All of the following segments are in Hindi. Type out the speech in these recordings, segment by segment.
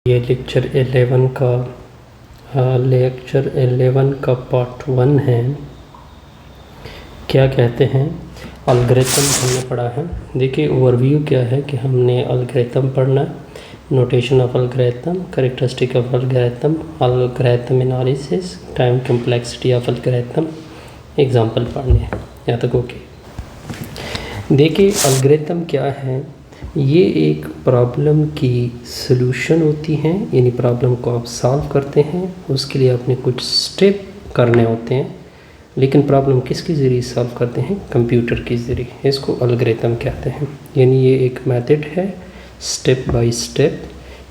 ये लेक्चर 11 का पार्ट 1 है। क्या कहते हैं, अलगोरिथम हमने पढ़ा है। देखिए ओवरव्यू क्या है कि हमने अलगोरिथम पढ़ना, notation of algorithm, characteristic of algorithm, algorithm analysis, time complexity of algorithm, example पढ़ने हैं। यहाँ तक ओके। देखिए अलगोरिथम क्या है, ये एक प्रॉब्लम की सॉल्यूशन होती हैं, यानी प्रॉब्लम को आप सॉल्व करते हैं, उसके लिए आपने कुछ स्टेप करने होते हैं, लेकिन प्रॉब्लम किसके ज़रिए सॉल्व करते हैं, कंप्यूटर के ज़रिए। इसको अलगोरिथम कहते हैं। यानी ये एक मेथड है स्टेप बाय स्टेप,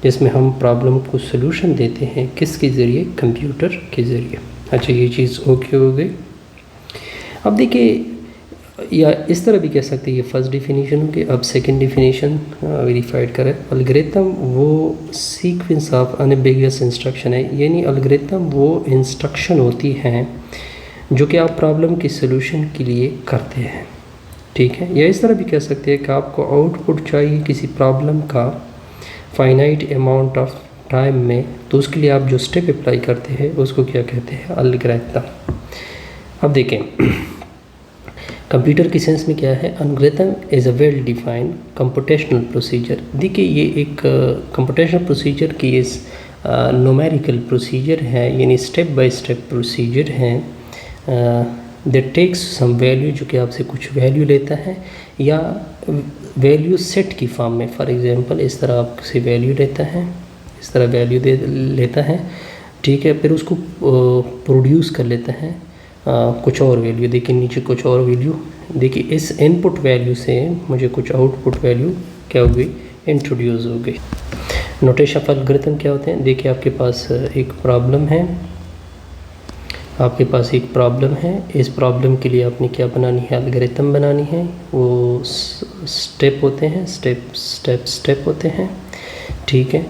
जिसमें हम प्रॉब्लम को सॉल्यूशन देते हैं किसके ज़रिए, कंप्यूटर के ज़रिए। अच्छा ये चीज़ ओके हो गई। अब देखिए, या इस तरह भी कह सकते हैं, ये फर्स्ट डिफिनीशन हो गई। अब सेकंड डिफिनीशन वेरीफाइड करें। अलगोरिथम वो सीक्वेंस ऑफ अनएम्बिगुअस इंस्ट्रक्शन है, यानी अलगोरिथम वो इंस्ट्रक्शन होती हैं जो कि आप प्रॉब्लम की सॉल्यूशन के लिए करते हैं, ठीक है। या इस तरह भी कह सकते हैं कि आपको आउटपुट चाहिए किसी प्रॉब्लम का फाइनाइट अमाउंट ऑफ टाइम में, तो उसके लिए आप जो स्टेप अप्लाई करते हैं उसको क्या कहते हैं, अलगोरिथम। अब देखें कंप्यूटर की सेंस में क्या है, algorithm is a well defined computational procedure. देखिए ये एक कंप्यूटेशनल प्रोसीजर की इस न्यूमेरिकल प्रोसीजर है, यानी स्टेप बाय स्टेप प्रोसीजर है। दैट टेक्स सम वैल्यू, जो कि आपसे कुछ वैल्यू लेता है, या वैल्यू सेट की फॉर्म में। फॉर एग्जांपल इस तरह आपसे वैल्यू लेता है, इस तरह वैल्यू लेता है, ठीक है। फिर उसको प्रोड्यूस कर लेता है कुछ और वैल्यू। देखिए नीचे कुछ और वैल्यू, देखिए इस इनपुट वैल्यू से मुझे कुछ आउटपुट वैल्यू क्या हो गई, इंट्रोड्यूस हो गई। नोटेशन ऑफ अलगोरिथम क्या होते हैं, देखिए आपके पास एक प्रॉब्लम है, इस प्रॉब्लम के लिए आपने क्या बनानी है, अलगोरिथम बनानी है। वो स्टेप होते हैं, स्टेप होते हैं, ठीक है।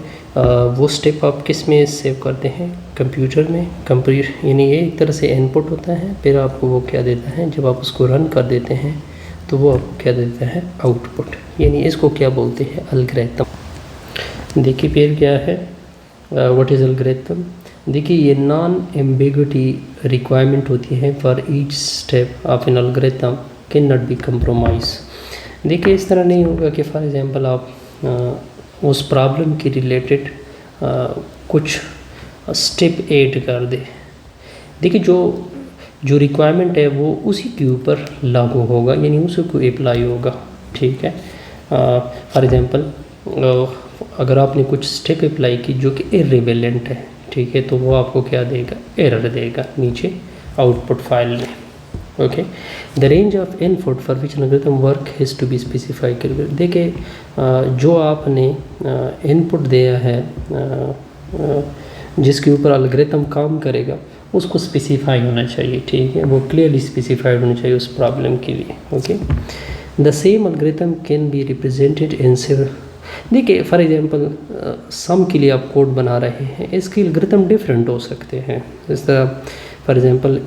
वो स्टेप आप किस में सेव करते हैं, कंप्यूटर में। कंप्यूटर यानी ये एक तरह से इनपुट होता है, फिर आपको वो क्या देता है, जब आप उसको रन कर देते हैं तो वो आपको क्या देता है, आउटपुट। यानी इसको क्या बोलते हैं, अलगोरिथम। देखिए फिर क्या है, व्हाट इज़ अलगोरिथम। देखिए ये नॉन एम्बिग्युइटी रिक्वायरमेंट होती है for each step of an algorithm can not be compromise. देखिए इस तरह नहीं होगा कि फॉर एग्जांपल आप उस प्रॉब्लम के रिलेटेड कुछ स्टेप ऐड कर दे। देखिए जो रिक्वायरमेंट है वो उसी के ऊपर लागू होगा, यानी उसी को अप्लाई होगा, ठीक है। फॉर एग्जांपल अगर आपने कुछ स्टेप अप्लाई की जो कि इर्रिलेवेंट है, ठीक है, तो वो आपको क्या देगा, एरर देगा नीचे आउटपुट फाइल में। Okay, the range of input for which algorithm work has to be specified. देखिए जो आपने इनपुट दिया है, जिसके ऊपर अलगोरिथम काम करेगा, उसको स्पेसिफाई होना चाहिए, ठीक है, वो क्लियरली स्पेसिफाइड होना चाहिए उस प्रॉब्लम के लिए। Okay, the same algorithm can be represented in several. देखिए फॉर एग्जांपल सम के लिए आप कोड बना रहे हैं, इसके अलगोरिथम डिफरेंट हो सकते हैं। इस तरह फॉर एग्जांपल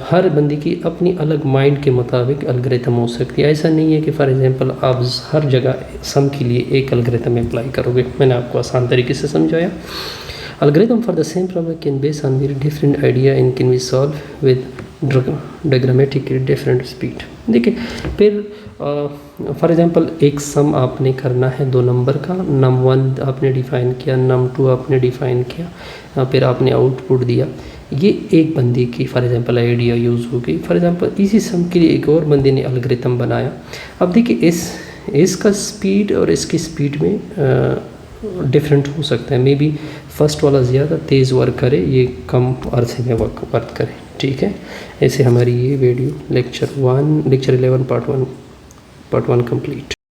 हर बंदी की अपनी अलग माइंड के मुताबिक अलगोरिथम हो सकती है। ऐसा नहीं है कि फॉर एग्जांपल आप हर जगह सम के लिए एक अलगोरिथम अप्लाई करोगे। मैंने आपको आसान तरीके से समझाया। Algorithm for the same problem can base on very different idea in can be solve with diagrammatically different speed. देखिए फिर फॉर एग्जांपल एक सम आपने करना है 2 नंबर का, नम 1 आपने डिफ़ाइन किया, नम 2 आपने डिफ़ाइन किया, फिर आपने आउटपुट दिया। ये एक बंदे की फॉर एग्जांपल आइडिया यूज़ हो गई। फॉर एग्जांपल इसी सम के लिए एक और बंदे ने अलगोरिथम बनाया। अब देखिए इसका स्पीड और इसकी स्पीड में डिफरेंट हो सकता है। मे बी फर्स्ट वाला ज़्यादा तेज़ वर्क करे, ये कम अरसे में वर्क करे, ठीक है। ऐसे हमारी ये वीडियो लेक्चर 11 पार्ट 1 कंप्लीट।